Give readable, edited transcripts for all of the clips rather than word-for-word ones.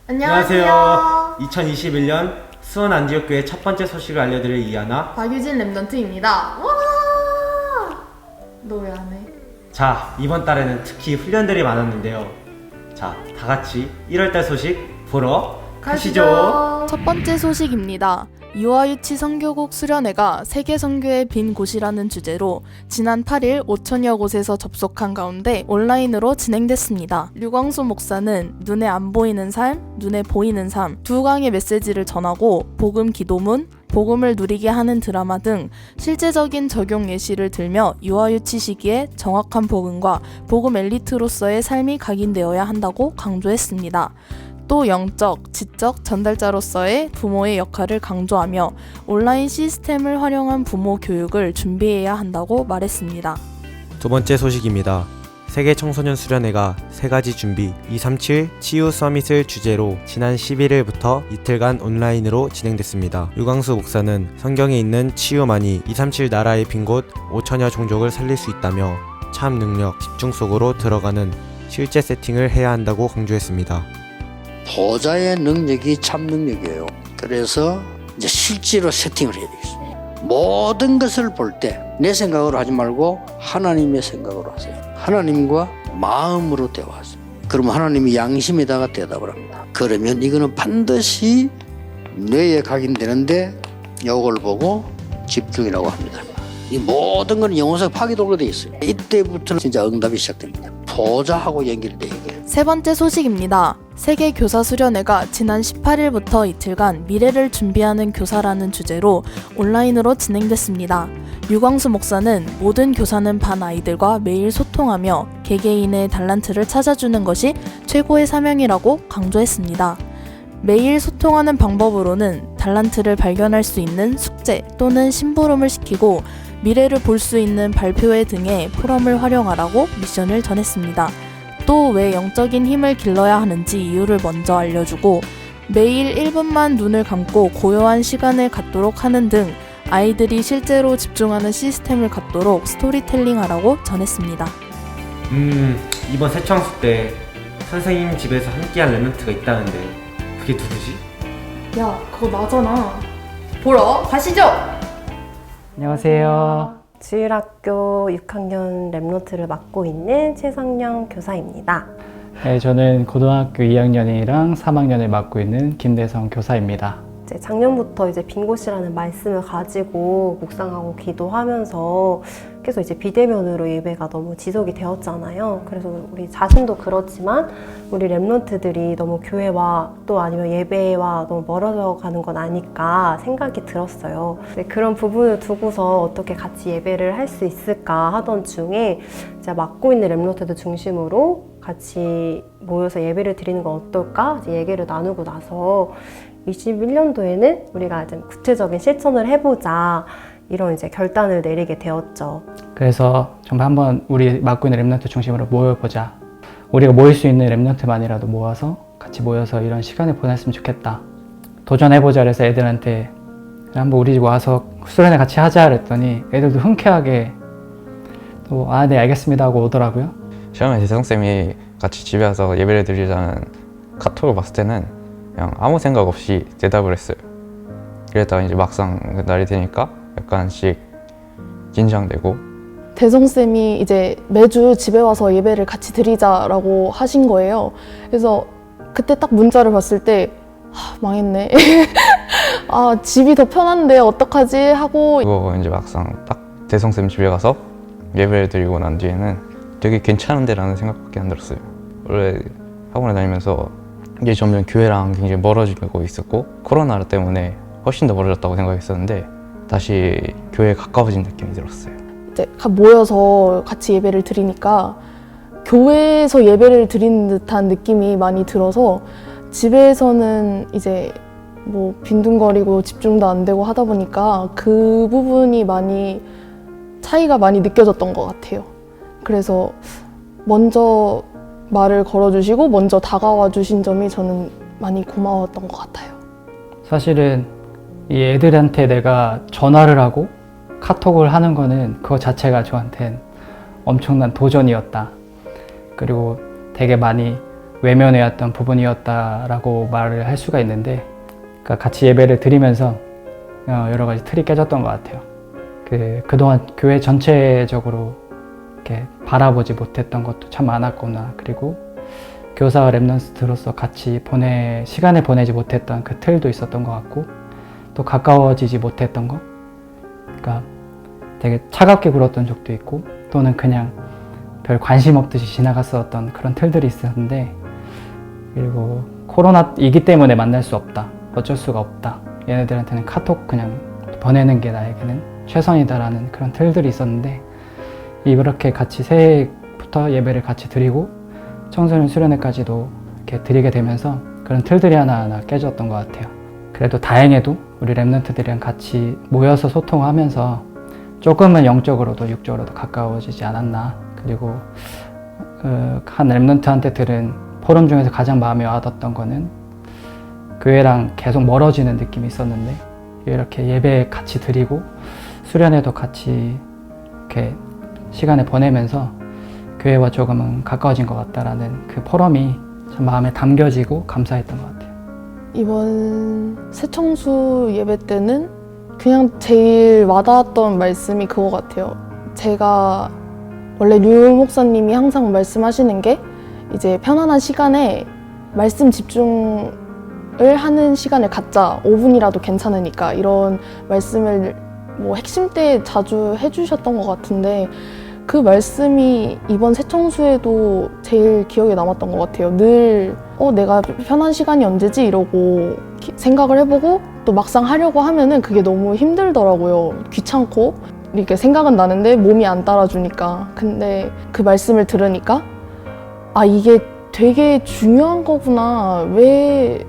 안녕하세요. 2021년 수원 안디옥교회 첫 번째 소식을 알려드릴 이하나 박유진 랩런트입니다. 와! 너 왜 안 해? 자, 이번 달에는 특히 훈련들이 많았는데요. 자, 다 같이 1월달 소식 보러 가시죠. 첫 번째 소식입니다. 유아유치 선교국 수련회가 세계 선교의 빈 곳이라는 주제로 지난 8일 5천여 곳에서 접속한 가운데 온라인으로 진행됐습니다. 류광수 목사는 눈에 안 보이는 삶, 눈에 보이는 삶 두 강의 메시지를 전하고 복음 기도문, 복음을 누리게 하는 드라마 등 실제적인 적용 예시를 들며 유아유치 시기에 정확한 복음과 복음 엘리트로서의 삶이 각인되어야 한다고 강조했습니다. 또 영적, 지적 전달자로서의 부모의 역할을 강조하며 온라인 시스템을 활용한 부모 교육을 준비해야 한다고 말했습니다. 두 번째 소식입니다. 세계 청소년 수련회가 세 가지 준비 237 치유 서밋을 주제로 지난 11일부터 이틀간 온라인으로 진행됐습니다. 유광수 목사는 성경에 있는 치유만이 237 나라의 빈 곳 5천여 종족을 살릴 수 있다며 참 능력, 집중 속으로 들어가는 실제 세팅을 해야 한다고 강조했습니다. 보좌의 능력이 참 능력이에요. 그래서 이제 실제로 세팅을 해야 되겠습니다. 모든 것을 볼 때 내 생각으로 하지 말고 하나님의 생각으로 하세요. 하나님과 마음으로 대화하세요. 그러면 하나님이 양심에다가 대답을 합니다. 그러면 이거는 반드시 뇌에 각인되는데 이걸 보고 집중이라고 합니다. 이 모든 건 영혼에서 파기돌게 돼 있어요. 이때부터는 진짜 응답이 시작됩니다. 보좌하고 연결돼 이게. 세 번째 소식입니다. 세계 교사 수련회가 지난 18일부터 이틀간 미래를 준비하는 교사라는 주제로 온라인으로 진행됐습니다. 유광수 목사는 모든 교사는 반 아이들과 매일 소통하며 개개인의 달란트를 찾아주는 것이 최고의 사명이라고 강조했습니다. 매일 소통하는 방법으로는 달란트를 발견할 수 있는 숙제 또는 심부름을 시키고 미래를 볼 수 있는 발표회 등의 포럼을 활용하라고 미션을 전했습니다. 또 왜 영적인 힘을 길러야 하는지 이유를 먼저 알려주고 매일 1분만 눈을 감고 고요한 시간을 갖도록 하는 등 아이들이 실제로 집중하는 시스템을 갖도록 스토리텔링하라고 전했습니다. 이번 새창수 때 선생님 집에서 함께한 랩런트가 있다는데 그게 누구지? 야, 그거 나잖아. 보러 가시죠! 안녕하세요. 주일학교 6학년 랩노트를 맡고 있는 최성령 교사입니다. 네, 저는 고등학교 2학년이랑 3학년을 맡고 있는 김대성 교사입니다. 이제 작년부터 이제 빈 곳이라는 말씀을 가지고 묵상하고 기도하면서 계속 이제 비대면으로 예배가 너무 지속이 되었잖아요. 그래서 우리 자신도 그렇지만 우리 랩런트들이 너무 교회와 또 아니면 예배와 너무 멀어져 가는 건 아닐까 생각이 들었어요. 그런 부분을 두고서 어떻게 같이 예배를 할 수 있을까 하던 중에 제가 맡고 있는 랩런트들 중심으로 같이 모여서 예배를 드리는 건 어떨까 이제 얘기를 나누고 나서 21년도에는 우리가 좀 구체적인 실천을 해보자 이런 이제 결단을 내리게 되었죠. 그래서 정말 한번 우리 맡고 있는 랩런트 중심으로 모여보자. 우리가 모일 수 있는 랩런트만이라도 모아서 같이 모여서 이런 시간을 보냈으면 좋겠다. 도전해보자 그래서 애들한테 한번 우리 집 와서 수련회 같이 하자 그랬더니 애들도 흔쾌하게 또 네 알겠습니다 하고 오더라고요. 처음에 재성쌤이 같이 집에 와서 예배를 드리자는 카톡을 봤을 때는 그냥 아무 생각 없이 대답을 했어요. 그랬다가 이제 막상 그 날이 되니까 약간씩 긴장되고. 대성쌤이 이제 매주 집에 와서 예배를 같이 드리자라고 하신 거예요. 그래서 그때 딱 문자를 봤을 때 망했네. 집이 더 편한데 어떡하지 하고 그리고 이제 막상 딱 대성쌤 집에 가서 예배를 드리고 난 뒤에는 되게 괜찮은데 라는 생각밖에 안 들었어요. 원래 학원에 다니면서 이게 점점 교회랑 굉장히 멀어지고 있었고 코로나 때문에 훨씬 더 멀어졌다고 생각했었는데 다시 교회에 가까워진 느낌이 들었어요. 이제 모여서 같이 예배를 드리니까 교회에서 예배를 드리는 듯한 느낌이 많이 들어서 집에서는 이제 뭐 빈둥거리고 집중도 안 되고 하다 보니까 그 부분이 많이 차이가 많이 느껴졌던 것 같아요. 그래서 먼저 말을 걸어주시고 먼저 다가와 주신 점이 저는 많이 고마웠던 것 같아요. 사실은 이 애들한테 내가 전화를 하고 카톡을 하는 거는 그거 자체가 저한텐 엄청난 도전이었다. 그리고 되게 많이 외면해왔던 부분이었다라고 말을 할 수가 있는데, 그러니까 같이 예배를 드리면서 여러 가지 틀이 깨졌던 것 같아요. 그동안 교회 전체적으로 이렇게 바라보지 못했던 것도 참 많았구나. 그리고 교사와 랩넌트로서 같이 시간을 보내지 못했던 그 틀도 있었던 것 같고, 또 가까워지지 못했던 거, 그러니까 되게 차갑게 굴었던 적도 있고, 또는 그냥 별 관심 없듯이 지나갔었던 그런 틀들이 있었는데, 그리고 코로나이기 때문에 만날 수 없다, 어쩔 수가 없다, 얘네들한테는 카톡 그냥 보내는 게 나에게는 최선이다라는 그런 틀들이 있었는데, 이렇게 같이 새해부터 예배를 같이 드리고 청소년 수련회까지도 이렇게 드리게 되면서 그런 틀들이 하나하나 깨졌던 것 같아요. 그래도 다행히도 우리 랩런트들이랑 같이 모여서 소통하면서 조금은 영적으로도 육적으로도 가까워지지 않았나. 그리고 한 랩런트한테 들은 포럼 중에서 가장 마음에 와닿았던 거는 교회랑 계속 멀어지는 느낌이 있었는데, 이렇게 예배 같이 드리고 수련회도 같이 이렇게 시간을 보내면서 교회와 조금은 가까워진 것 같다라는 그 포럼이 참 마음에 담겨지고 감사했던 것 같아요. 이번 새청수 예배 때는 그냥 제일 와닿았던 말씀이 그거 같아요. 제가 원래 류 목사님이 항상 말씀하시는 게 이제 편안한 시간에 말씀 집중을 하는 시간을 갖자. 5분이라도 괜찮으니까. 이런 말씀을 뭐 핵심 때 자주 해주셨던 것 같은데, 그 말씀이 이번 새청수에도 제일 기억에 남았던 것 같아요. 늘 내가 편한 시간이 언제지? 이러고 생각을 해보고 또 막상 하려고 하면은 그게 너무 힘들더라고요. 귀찮고 이렇게 생각은 나는데 몸이 안 따라주니까. 근데 그 말씀을 들으니까 이게 되게 중요한 거구나. 왜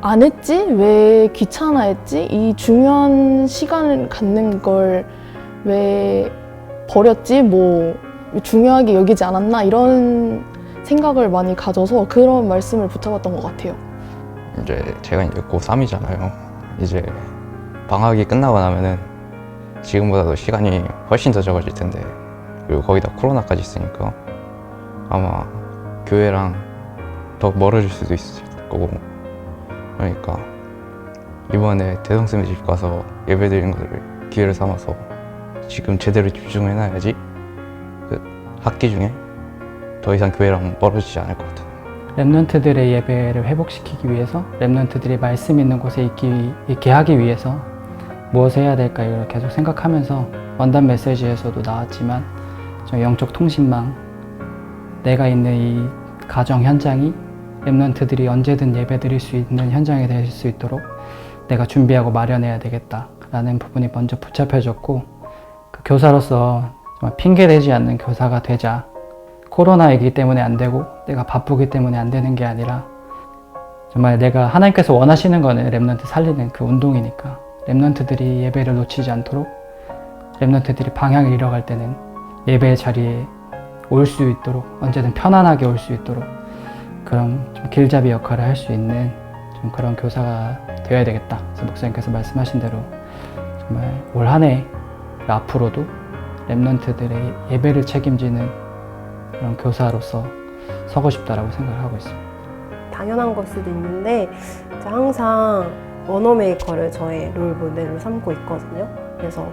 안 했지? 왜 귀찮아했지? 이 중요한 시간을 갖는 걸 왜 버렸지? 뭐 중요하게 여기지 않았나? 이런 생각을 많이 가져서 그런 말씀을 붙잡았던 것 같아요. 제가 이제 고3이잖아요. 이제 방학이 끝나고 나면은 지금보다도 시간이 훨씬 더 적어질 텐데, 그리고 거기다 코로나까지 있으니까 아마 교회랑 더 멀어질 수도 있을 거고, 그러니까 이번에 대성쌤의 집 가서 예배드리는 것을 기회를 삼아서 지금 제대로 집중해놔야지 그 학기 중에 더 이상 교회랑 멀어지지 않을 것 같아요. 랩런트들의 예배를 회복시키기 위해서, 랩런트들이 말씀 있는 곳에 있게 하기 위해서 무엇을 해야 될까 이걸 계속 생각하면서, 원단 메시지에서도 나왔지만 저 영적 통신망, 내가 있는 이 가정 현장이 랩런트들이 언제든 예배 드릴 수 있는 현장이 될 수 있도록 내가 준비하고 마련해야 되겠다라는 부분이 먼저 붙잡혀졌고, 그 교사로서 정말 핑계대지 않는 교사가 되자. 코로나이기 때문에 안 되고 내가 바쁘기 때문에 안 되는 게 아니라, 정말 내가 하나님께서 원하시는 거는 랩런트 살리는 그 운동이니까 랩런트들이 예배를 놓치지 않도록, 랩런트들이 방향을 잃어갈 때는 예배의 자리에 올 수 있도록, 언제든 편안하게 올 수 있도록 그런 좀 길잡이 역할을 할 수 있는 좀 그런 교사가 되어야 되겠다. 그래서 목사님께서 말씀하신 대로 정말 올 한 해 앞으로도 랩런트들의 예배를 책임지는 그런 교사로서 서고 싶다라고 생각을 하고 있습니다. 당연한 걸 수도 있는데 제가 항상 언어메이커를 저의 롤 모델로 삼고 있거든요. 그래서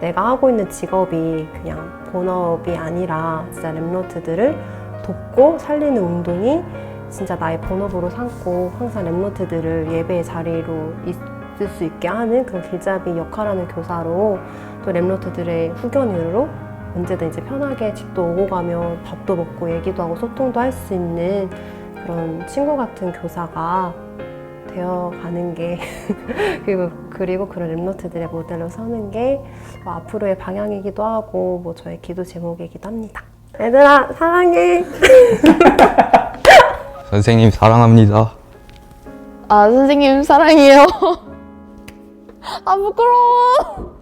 내가 하고 있는 직업이 그냥 본업이 아니라 진짜 랩런트들을 돕고 살리는 운동이 진짜 나의 본업으로 삼고, 항상 랩런트들을 예배의 자리로 있을 수 있게 하는 그런 길잡이 역할하는 교사로, 또 랩런트들의 후견으로 언제든 이제 편하게 집도 오고 가면 밥도 먹고 얘기도 하고 소통도 할 수 있는 그런 친구 같은 교사가 되어가는 게 그리고 그런 랩런트들의 모델로 서는 게 앞으로의 방향이기도 하고 뭐 저의 기도 제목이기도 합니다. 얘들아 사랑해. 선생님 사랑합니다. 선생님 사랑해요. 부끄러워.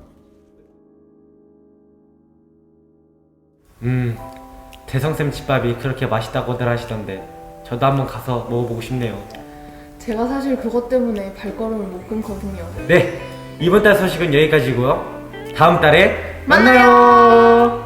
대성쌤 집밥이 그렇게 맛있다고들 하시던데 저도 한번 가서 먹어보고 싶네요. 제가 사실 그것 때문에 발걸음을 못 끊거든요. 네, 이번 달 소식은 여기까지고요. 다음 달에 만나요.